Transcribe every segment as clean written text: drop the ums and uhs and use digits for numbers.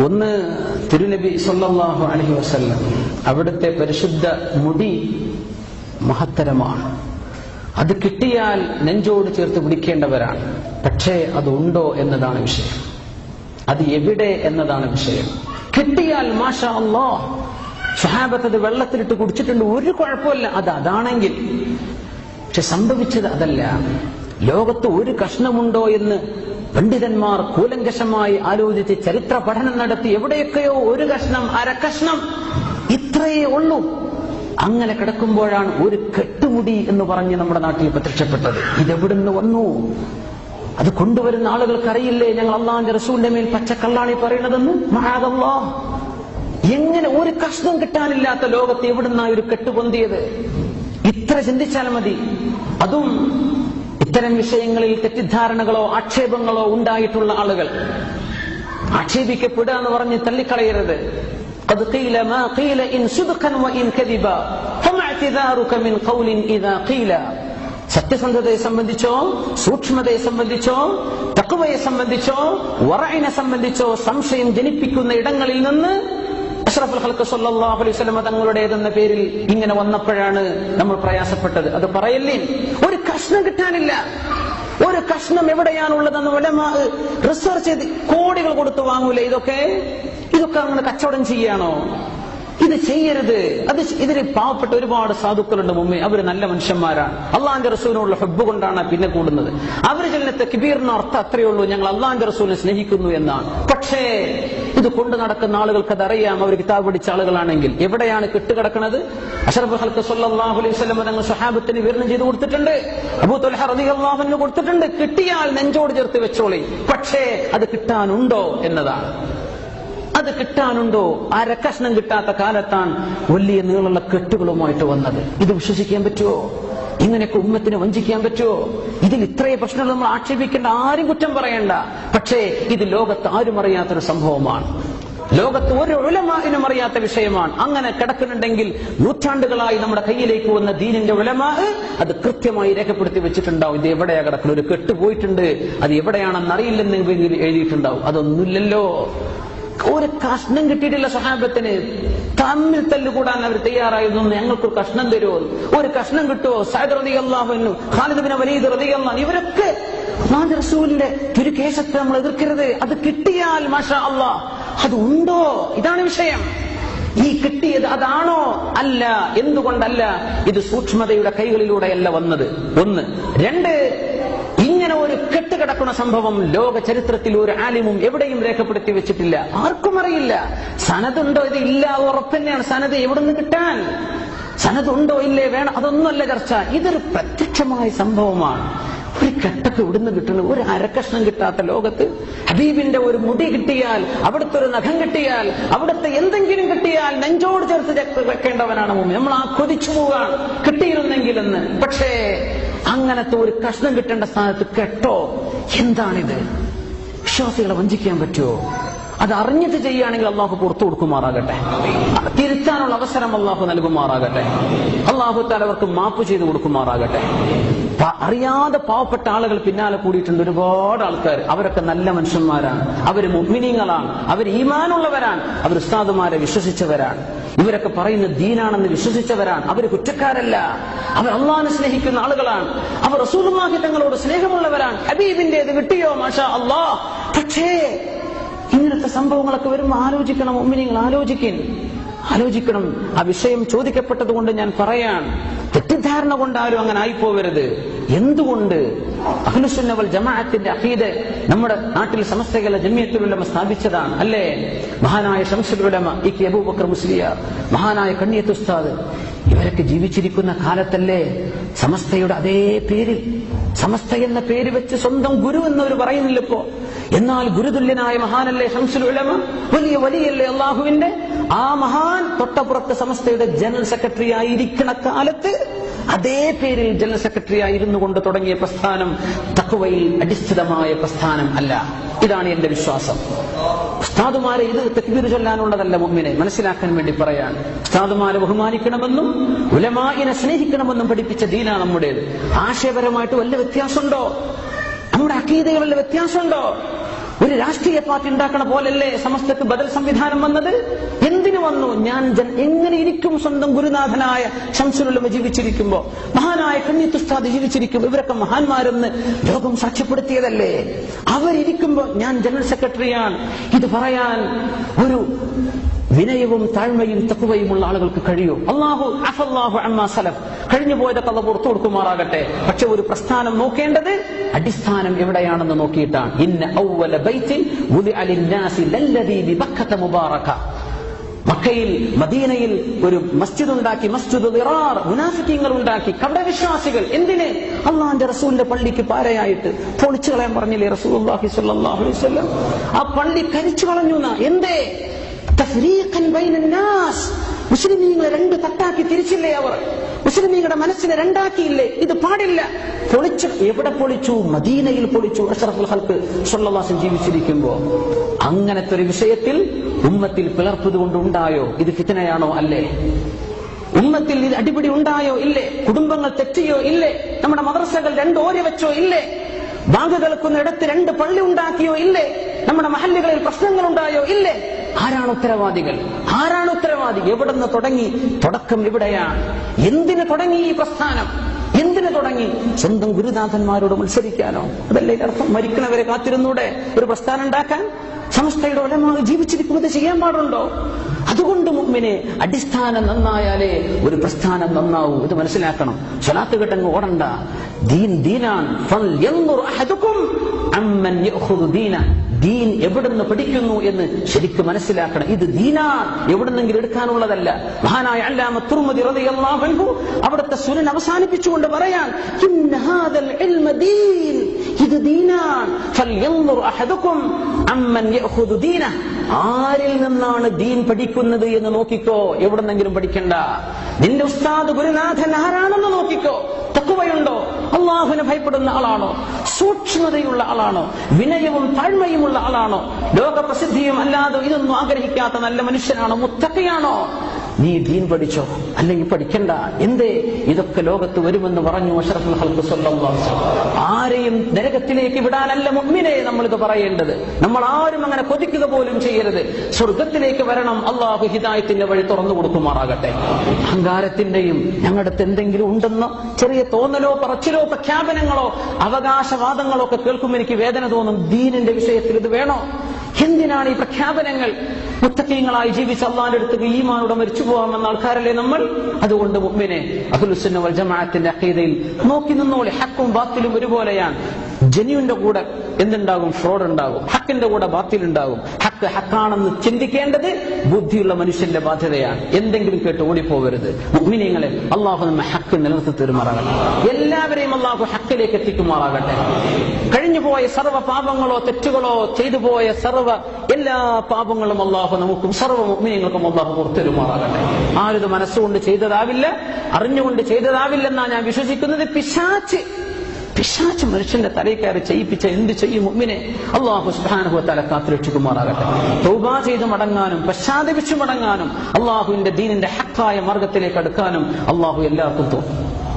ഒന്ന്, തിരുനബി സല്ലല്ലാഹു അലൈഹി വസല്ലം അവിടുത്തെ പരിശുദ്ധ മുടി മഹത്തരമാണ്. അത് കിട്ടിയാൽ നെഞ്ചോട് ചേർത്ത് പിടിക്കേണ്ടവരാണ്. പക്ഷേ അതുണ്ടോ എന്നതാണ് വിഷയം. അത് എവിടെ എന്നതാണ് വിഷയം. കിട്ടിയാൽ മാഷാ അല്ലാഹ്, സ്വഹാബത്ത് അത് വെള്ളത്തിലിട്ട് കുടിച്ചിട്ടുണ്ട്, ഒരു കുഴപ്പമില്ല, അതാണെങ്കിൽ. പക്ഷെ സംഭവിച്ചത് അതല്ല. ലോകത്ത് ഒരു കഷ്ണമുണ്ടോ എന്ന് പണ്ഡിതന്മാർ കൂലങ്കഷമായി ആലോചിച്ച് ചരിത്ര പഠനം നടത്തി എവിടെയൊക്കെയോ ഒരു കഷ്ണം, അരക്കഷ്ണം, ഇത്രയേ ഉള്ളൂ. അങ്ങനെ കിടക്കുമ്പോഴാണ് ഒരു കെട്ടുമുടി എന്ന് പറഞ്ഞ് നമ്മുടെ നാട്ടിൽ പ്രത്യക്ഷപ്പെട്ടത്. ഇതെവിടുന്ന് വന്നു? അത് കൊണ്ടുവരുന്ന ആളുകൾക്കറിയില്ലേ ഞങ്ങൾ അള്ളാഹുവിന്റെ റസൂലിന്റെ മേൽ പച്ചക്കള്ളാണി പറയുന്നതെന്ന്? മഅദല്ലാഹ്, എങ്ങനെ ഒരു കഷ്ണം കിട്ടാനില്ലാത്ത ലോകത്ത് എവിടുന്നാ ഒരു കെട്ടുപൊന്തിയത്? ഇത്ര ചിന്തിച്ചാൽ മതി. അതും ഇത്തരം വിഷയങ്ങളിൽ തെറ്റിദ്ധാരണകളോ ആക്ഷേപങ്ങളോ ഉണ്ടായിട്ടുള്ള ആളുകൾ ആക്ഷേപിക്കപ്പെടുക എന്ന് പറഞ്ഞ് തള്ളിക്കളയരുത്. ഖദ് ഖീല മാ ഖീല ഇൻ സുദ്ഖൻ വഇൻ കദിബ ഫമഅ്തിദാറുക മിൻ ഖൗലിൻ ഇദാ ഖീല. സത്യസന്ധതയെ സംബന്ധിച്ചോ, സൂക്ഷ്മതയെ സംബന്ധിച്ചോ, തഖ്വയെ സംബന്ധിച്ചോ, വറഇനെ സംബന്ധിച്ചോ സംശയം ജനിപ്പിക്കുന്ന ഇടങ്ങളിൽ നിന്ന് അഷ്റഫുൽ ഖൽഖ് സല്ലല്ലാഹു അലൈഹി വസല്ലം തങ്ങളുടേതെന്ന പേരിൽ ഇങ്ങനെ വന്നപ്പോഴാണ് നമ്മൾ പ്രയാസപ്പെട്ടത്. അത് പറയല്ലേ, ഒരു കഷ്ണം കിട്ടാനില്ല. ഒരു കഷ്ണം എവിടെയാണുള്ളതെന്ന് ഉലമാ റിസർച്ച് ചെയ്ത് കോടികൾ കൊടുത്ത് വാങ്ങൂലേ? ഇതൊക്കെ അങ്ങനെ കച്ചവടം ചെയ്യാണോ? ഇത് ചെയ്യരുത്. ഇതിന് പാവപ്പെട്ട ഒരുപാട് സാധുക്കളുണ്ട് മുമ്പേ. അവര് നല്ല മനുഷ്യന്മാരാണ്. അള്ളാഹിന്റെ റസൂലിനുള്ള ഹബ്ബ് കൊണ്ടാണ് പിന്നെ കൂടുന്നത്. അവര് ചെല്ലുന്ന തക്ബീറിന് അർത്ഥം അത്രയേ ഉള്ളൂ, ഞങ്ങൾ അള്ളാഹിന്റെ റസൂലിനെ സ്നേഹിക്കുന്നു എന്നാണ്. പക്ഷേ ഇത് കൊണ്ടു നടക്കുന്ന ആളുകൾക്ക് അതറിയാം. അവർ കിതാബ് പഠിച്ച ആളുകളാണെങ്കിൽ എവിടെയാണ് കെട്ടുകിടക്കുന്നത്? അഷ്റഫുൽ ഖൽഖ് സല്ലല്ലാഹു അലൈഹി വസല്ലം തങ്ങൾ സ്വഹാബത്തിന് വിവരണം ചെയ്തു കൊടുത്തിട്ടുണ്ട്. അബൂ ത്വൽഹ റളിയല്ലാഹു അൻഹു കൊടുത്തിട്ടുണ്ട്. കിട്ടിയാൽ നെഞ്ചോട് ചേർത്ത് വെച്ചോളി. പക്ഷേ അത് കിട്ടാനുണ്ടോ എന്നതാണ്. അത് കിട്ടാനുണ്ടോ? അരക്കഷ്ണം കിട്ടാത്ത കാലത്താണ് വലിയ നീളമുള്ള കെട്ടുകളുമായിട്ട് വന്നത്. ഇത് വിശ്വസിക്കാൻ പറ്റുമോ? ഇങ്ങനെയൊക്കെ ഉമ്മത്തിനെ വഞ്ചിക്കാൻ പറ്റുമോ? ഇതിൽ ഇത്രയും പ്രശ്നങ്ങൾ നമ്മൾ ആക്ഷേപിക്കേണ്ട, ആരും കുറ്റം പറയണ്ട. പക്ഷേ ഇത് ലോകത്ത് ആരും അറിയാത്തൊരു സംഭവമാണ്. ലോകത്ത് ഒരു ഉലമാഇനും അറിയാത്ത വിഷയമാണ്. അങ്ങനെ കിടക്കുന്നുണ്ടെങ്കിൽ നൂറ്റാണ്ടുകളായി നമ്മുടെ കയ്യിലേക്ക് വന്ന ദീനിന്റെ ഉലമാ അത് കൃത്യമായി രേഖപ്പെടുത്തി വെച്ചിട്ടുണ്ടാവും. ഇത് എവിടെയാ കിടക്കുന്നത്? ഒരു കെട്ട് പോയിട്ടുണ്ട്, അത് എവിടെയാണെന്ന് അറിയില്ലെന്ന് എഴുതിയിട്ടുണ്ടാവും. അതൊന്നുമില്ലല്ലോ. ഒരു കഷ്ണം കിട്ടിയിട്ടില്ല സ്വഹാബത്തിന്. തമ്മിൽ തല്ലുകൂടാൻ അവർ തയ്യാറായിരുന്നു. ഞങ്ങൾക്കൊരു കഷ്ണം തരുമോ? ഒരു കഷ്ണം കിട്ടുമോ? സഅദ് റളിയല്ലാഹു അൻഹു, ഖാലിദ് ബിൻ വലീദ് റളിയല്ലാഹു അൻഹു, ഇവരൊക്കെ അല്ലാഹുവിന്റെ റസൂലിന്റെ തിരുകേശത്തെ നമ്മൾ എതിർക്കരുത്. അത് കിട്ടിയാൽ മാഷാ അല്ലാഹ്, അത് ഉണ്ടോ? ഇതാണ് വിഷയം. ഈ കിട്ടിയത് അതാണോ? അല്ല. എന്തുകൊണ്ടല്ല? ഇത് സൂക്ഷ്മതയുടെ കൈകളിലൂടെയല്ല വന്നത്. ഒന്ന്. രണ്ട്, ഇങ്ങനെ ഒരു കെട്ടുകിടക്കുന്ന സംഭവം ലോക ചരിത്രത്തിൽ ഒരു ആലിമും എവിടെയും രേഖപ്പെടുത്തി വെച്ചിട്ടില്ല. ആർക്കും അറിയില്ല. സനതുണ്ടോ? ഇത് ഇല്ല, ഉറപ്പന്നെയാണ്. സനത് എവിടുന്ന് കിട്ടാൻ? സനതുണ്ടോ ഇല്ലേ വേണം, അതൊന്നുമല്ല ചർച്ച. ഇതൊരു പ്രത്യക്ഷമായ സംഭവമാണ്. ഒരു കെട്ടൊക്കെ ഇവിടുന്ന് കിട്ടുന്നു. ഒരു അരക്കഷ്ണം കിട്ടാത്ത ലോകത്ത് ഹബീബിന്റെ ഒരു മുടി കിട്ടിയാൽ, അവിടുത്തെ ഒരു നഖം കിട്ടിയാൽ, അവിടുത്തെ എന്തെങ്കിലും കിട്ടിയാൽ നെഞ്ചോട് ചേർത്ത് വെക്കേണ്ടവനാണ് മുമ്പ്. നമ്മൾ ആ കൊതിച്ചു പോവാണ് കിട്ടിയിരുന്നെങ്കിലെന്ന്. പക്ഷേ അങ്ങനത്തെ ഒരു കഷ്ണം കിട്ടേണ്ട സ്ഥാനത്ത് കെട്ടോ? എന്താണിത്? വിശ്വാസികളെ വഞ്ചിക്കാൻ പറ്റുമോ? അത് അറിഞ്ഞിട്ട് ചെയ്യുകയാണെങ്കിൽ അള്ളാഹു പുറത്തു കൊടുക്കുമാറാകട്ടെ. തിരുത്താനുള്ള അവസരം അള്ളാഹു നൽകുമാറാകട്ടെ. അള്ളാഹു തആല അവർക്ക് മാപ്പ് ചെയ്തു കൊടുക്കുമാറാകട്ടെ. അറിയാതെ പാവപ്പെട്ട ആളുകൾ പിന്നാലെ കൂടിയിട്ടുണ്ട്, ഒരുപാട് ആൾക്കാർ. അവരൊക്കെ നല്ല മനുഷ്യന്മാരാണ്, അവര് മുഅ്മിനീങ്ങളാണ്, അവർ ഈമാനുള്ളവരാണ്, അവർ ഉസ്താദുമാരെ വിശ്വസിച്ചവരാണ്, ഇവരൊക്കെ പറയുന്ന ദീനാണെന്ന് വിശ്വസിച്ചവരാണ്. അവർ കുറ്റക്കാരല്ല, അവർ അള്ളാഹിനെ സ്നേഹിക്കുന്ന ആളുകളാണ്, അവർ റസൂലുള്ളാഹി തങ്ങളോട് സ്നേഹമുള്ളവരാണ്. ഹബീബിന്റേത് കിട്ടിയോ? മാഷാ അല്ലാഹ്. പക്ഷേ ഇങ്ങനത്തെ സംഭവങ്ങളൊക്കെ വരുമ്പോൾ ആലോചിക്കണം. മുഅ്മിനീങ്ങൾ ആലോചിക്കണം. ആ വിഷയം ചോദിക്കപ്പെട്ടത് കൊണ്ട് ഞാൻ പറയാൻ, തെറ്റിദ്ധാരണ കൊണ്ട് ആരും അങ്ങനെ ആയിപ്പോവരുത്. എന്തുകൊണ്ട്? അഹ്ലുസുന്ന വൽ ജമാഅത്തിന്റെ അഖീദ നമ്മുടെ നാട്ടിൽ സമസ്തകല ജമിയത്തുൽ ഉലമ സ്ഥാപിച്ചതാണ്, അല്ലേ? മഹാനായ ശംസുൽ ഉലമ ഇ.കെ. അബൂബക്കർ മുസ്ലിയാർ, മഹാനായ കണ്ണിയത്ത് ഉസ്താദ്, ഇവരൊക്കെ ജീവിച്ചിരിക്കുന്ന കാലത്തല്ലേ സമസ്തയുടെ അതേ പേരിൽ, സമസ്ത എന്ന പേര് വെച്ച് സ്വന്തം ഗുരു എന്നവർ പറയുന്നില്ല ഇപ്പോ. എന്നാൽ ഗുരുതുല്യനായ മഹാനല്ലേ ശംസുൽ ഉലമ? വലിയ വലിയല്ലേ അള്ളാഹുവിന്റെ? ആ മഹാൻ തൊട്ടപ്പുറത്ത് സമസ്തയുടെ ജനറൽ സെക്രട്ടറി ആയിരിക്കുന്ന കാലത്ത് അതേ പേരിൽ ജനറൽ സെക്രട്ടറി ആയിരുന്നു കൊണ്ട് തുടങ്ങിയ പ്രസ്ഥാനം തഖ്വയിൽ അടിസ്ഥിതമായ പ്രസ്ഥാനം അല്ല. ഇതാണ് എന്റെ വിശ്വാസം. ഉസ്താദുമാരെ ഇത് തക്ബീർ ചൊല്ലാനുള്ളതല്ല, മുഅ്മിനെ മനസ്സിലാക്കാൻ വേണ്ടി പറയാണ്. ഉസ്താദുമാരെ ബഹുമാനിക്കണമെന്നും ഉലമാഇനെ സ്നേഹിക്കണമെന്നും പഠിപ്പിച്ച ദീനാണ് നമ്മുടേത്. ആശയപരമായിട്ട് വല്ല വ്യത്യാസമുണ്ടോ? നമ്മുടെ അഖീദയിൽ വല്ല വ്യത്യാസമുണ്ടോ? ഒരു രാഷ്ട്രീയ പാർട്ടി ഉണ്ടാക്കണ പോലല്ലേ സമസ്തക്ക് ബദൽ സംവിധാനം വന്നത്? എന്തിനു വന്നു? ഞാൻ എങ്ങനെ ഇരിക്കും സ്വന്തം ഗുരുനാഥനായ ശംസുൽ ഉലമ ജീവിച്ചിരിക്കുമ്പോ, മഹാനായ കണ്ണിയത്ത് ഉസ്താദ് ജീവിച്ചിരിക്കുമ്പോ, ഇവരൊക്കെ മഹാന്മാരെന്ന് ലോകം സാക്ഷ്യപ്പെടുത്തിയതല്ലേ? അവരിയ്ക്കുമ്പോ ഞാൻ ജനറൽ സെക്രട്ടറിയാണ്. ഇത് പറയാൻ ഒരു വിനയവും താഴ്മയും തഖ്വയുമുള്ള ആളുകൾക്ക് കഴിയൂ? അഫല്ലാഹു അമ്മാ സലഫ്, കഴിഞ്ഞു പോയതൊക്കെ അല്ലാഹു പുറത്തു കൊടുക്കുമാറാകട്ടെ. പക്ഷെ ഒരു പ്രസ്ഥാനം നോക്കേണ്ടത് അടിസ്ഥാനം എവിടെയാണെന്ന് നോക്കിയിട്ടാണ്. ഇന്ന അവ്വല ബൈത്തിൻ വുദിഅ ലിന്നാസി ലല്ലദീ ബിബക്കത മുബാറക. മക്കയിൽ മദീനയിൽ ഒരു മസ്ജിദ് ഉണ്ടാക്കി, മസ്ജിദ് ദിറാർ, മുനാഫിക്കീങ്ങൾ ഉണ്ടാക്കി, കപടവിശ്വാസികൾ. എന്തിന്? അള്ളാഹുവിന്റെ റസൂലിന്റെ പള്ളിക്ക് പാരയായിട്ട് പൊളിച്ചു കളയാൻ പറഞ്ഞില്ലേ റസൂലുള്ളാഹി സ്വല്ലല്ലാഹു അലൈഹി വസല്ലം? ആ പള്ളി കരിച്ചു കളഞ്ഞു. എന്തേ? തഫ്രീഖൻ ബൈനൻ നാസ്. മുസ്ലിമീങ്ങളെ രണ്ട് തട്ടാക്കി തിരിച്ചില്ലേ അവർ? മുസ്ലിമീങ്ങളുടെ മനസ്സിനെ രണ്ടാക്കിയില്ലേ? ഇത് പാടില്ല. പൊളിച്ചു. എവിടെ പൊളിച്ചു? മദീനയിൽ പൊളിച്ചു. അഷ്റഫുൽ ഖൽഖ് സ്വല്ലല്ലാഹു അലൈഹി വസല്ലം ജീവിച്ചിരിക്കുമ്പോ. അങ്ങനത്തെ ഒരു വിഷയത്തിൽ ഉമ്മത്തിൽ പിളർപ്പത് കൊണ്ടുണ്ടായോ? ഇത് ഫിത്നയാണോ? അല്ലേ? ഉമ്മത്തിൽ ഇത് അടിപിടി ഉണ്ടായോ? ഇല്ലേ? കുടുംബങ്ങൾ തെറ്റിയോ? ഇല്ലേ? നമ്മുടെ മദ്രസകൾ രണ്ട് ഓരി വെച്ചോ? ഇല്ലേ? ബാങ്ക് കേൾക്കുന്ന ഇടത്ത് രണ്ട് പള്ളി ഉണ്ടാക്കിയോ? ഇല്ലേ? നമ്മുടെ മഹല്ലുകളിൽ പ്രശ്നങ്ങൾ ഉണ്ടായോ? ഇല്ലേ? ആരാണ് ഉത്തരവാദികൾ? ആരാണ് ഉത്തരവാദി? എവിടെ നിന്ന് തുടങ്ങി? തുടക്കം ഇവിടെയാണ്. എന്തിനു തുടങ്ങി ഈ പ്രസ്ഥാനം? എന്തിനു തുടങ്ങി? സ്വന്തം ഗുരുനാഥന്മാരോട് മത്സരിക്കാനോ? അതല്ലേ അർത്ഥം? മരിക്കണവരെ കാത്തിരുന്നൂടെ ഒരു പ്രസ്ഥാനം ഉണ്ടാക്കാൻ? സമസ്തയുടെ ഉലമാ ജീവിച്ചിരിക്കുന്നത് ചെയ്യാൻ പാടുണ്ടോ? അതുകൊണ്ട് മുഅ്മിനെ, അടിസ്ഥാനം നന്നായാലേ ഒരു പ്രസ്ഥാനം നന്നാവൂ. ഇത് മനസ്സിലാക്കണം. സ്വലാത്ത് കേട്ടങ്ങ് ഓടണ്ട. ദീൻ ദീനാൻ. ഫൽയൻദുർ അഹദുകും അമ്മൻ യഖുദു ദീന. ദീൻ എവിടുന്ന് പഠിക്കുന്നു എന്ന് ശരിക്കും മനസ്സിലാക്കണം. ഇത് ദീനാൻ, എവിടുന്നെങ്കിലും എടുക്കാനുള്ളതല്ല. മഹാനായ അല്ലാമ തുർമുദി റളിയല്ലാഹു അൻഹു അവിടുത്തെ സുനൻ അവസാനിപ്പിച്ചുകൊണ്ട് പറയാൻ, ഇന്ന ഹാദൽ ഇൽമ ദീൻ, ഇത് ദീനാൻ. ഫൽയൻദുർ അഹദുകും അമ്മൻ യഖുദു ദീന. ആരിൽ നിന്നാണ് ദീൻ പഠിക്കുന്നത് എന്ന് നോക്കിക്കോ. എവിടുന്നെങ്കിലും പഠിക്കണ്ട. നിന്റെ ഉസ്താദ് ഗുരുനാഥൻ ആരാണെന്ന് നോക്കിക്കോ. തഖ്വയുണ്ടോ? അള്ളാഹുവിനെ ഭയപ്പെടുന്ന ആളാണോ? സൂക്ഷ്മതയുള്ള ആളാണോ? വിനയവും താഴ്മയുമുള്ള ആളാണോ? ലോകപ്രസിദ്ധിയും അല്ലാതെ ഇതൊന്നും ആഗ്രഹിക്കാത്ത നല്ല മനുഷ്യനാണോ? മുത്തഖിയാണോ? നീ ദീൻ പഠിച്ചോ, അല്ലെങ്കിൽ പഠിക്കണ്ട. എന്തേ? ഇതൊക്കെ ലോകത്ത് വരുമെന്ന് പറഞ്ഞു അഷ്റഫുൽ ഖൽഖ് സ്വല്ലല്ലാഹു അലൈഹി വസല്ലം. ആരെയും നരകത്തിലേക്ക് വിടാനല്ല മുഅ്മിനേ നമ്മളിത് പറയേണ്ടത്. നമ്മൾ ആരും അങ്ങനെ കൊതിക്കുക പോലും ചെയ്യരുത്. സ്വർഗത്തിലേക്ക് വരണം. അള്ളാഹു ഹിദായത്തിന്റെ വഴി തുറന്നു കൊടുക്കുമാറാകട്ടെ. അഹങ്കാരത്തിന്റെയും ഞങ്ങളുടെ എന്തെങ്കിലും ഉണ്ടെന്നോ ചെറിയ തോന്നലോ പറച്ചിലോ പ്രഖ്യാപനങ്ങളോ അവകാശവാദങ്ങളോ ഒക്കെ കേൾക്കുമ്പോൾ എനിക്ക് വേദന തോന്നും. ദീനിന്റെ വിഷയത്തിൽ ഇത് വേണോ? എന്തിനാണ് ഈ പ്രഖ്യാപനങ്ങൾ? മുത്തഖീങ്ങളായി ജീവിച്ച അള്ളാന്റെ അടുത്ത് ഈമാനോടെ മരിച്ചു പോകാമെന്ന ആൾക്കാരല്ലേ നമ്മൾ? അതുകൊണ്ട് മുഅ്മിനെ, അഹ്ലുസ് സുന്ന വൽ ജമാഅത്തിന്റെ അഖീദയിൽ നോക്കി നിന്നോളെ. ഹക്കും ബാത്തിലും ഒരുപോലെയാണ്. ജെന്യുവിന്റെ കൂടെ എന്തുണ്ടാകും? ഫ്രോഡ് ഉണ്ടാകും. ഹക്കിന്റെ കൂടെ ബാത്തിൽ ഉണ്ടാകും. ഹക്ക് ഹക്കാണെന്ന് ചിന്തിക്കേണ്ടത് ബുദ്ധിയുള്ള മനുഷ്യന്റെ ബാധ്യതയാണ്. എന്തെങ്കിലും കേട്ട് ഓടിപ്പോകരുത്. മുഅ്മിനീങ്ങളെ, അള്ളാഹു നമ്മെ ഹക്ക് നിലനിർത്തി തരുമാറാകട്ടെ. എല്ലാവരെയും അള്ളാഹു ഹക്കിലേക്ക് എത്തിക്കുമാറാകട്ടെ. കഴിഞ്ഞുപോയ സർവ്വ പാപങ്ങളോ തെറ്റുകളോ ചെയ്തു പോയ എല്ലാ പാപങ്ങളും അള്ളാഹു നമുക്കും സർവ്വ മുഅ്മിനീങ്ങൾക്കും അള്ളാഹു പുറത്തരുമാറാകട്ടെ. ആരിത് മനസ്സുകൊണ്ട് ചെയ്തതാവില്ല, അറിഞ്ഞുകൊണ്ട് ചെയ്തതാവില്ലെന്നാണ് ഞാൻ വിശ്വസിക്കുന്നത്. പിശാച് മനുഷ്യന്റെ തലയിൽ കയറി ചെയ്യിപ്പിച്ച എന്ത് ചെയ്യും മുഅ്മിനെ? അല്ലാഹു സുബ്ഹാനഹു വ തആല കാത്തുരക്ഷിക്കുമാറാകട്ടെ. തൗബ ചെയ്ത് മടങ്ങാനും പശ്ചാത്തപിച്ചു മടങ്ങാനും അല്ലാഹുവിന്റെ ദീനിന്റെ ഹക്കായ മാർഗത്തിലേക്ക് അടുക്കാനും അല്ലാഹു എല്ലാവർക്കും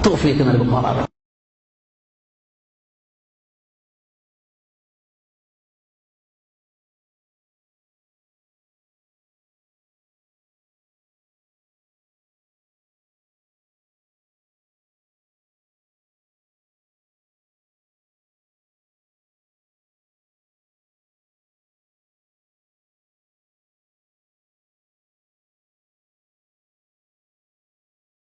തൗഫീഖ് നൽകുമാറാകട്ടെ.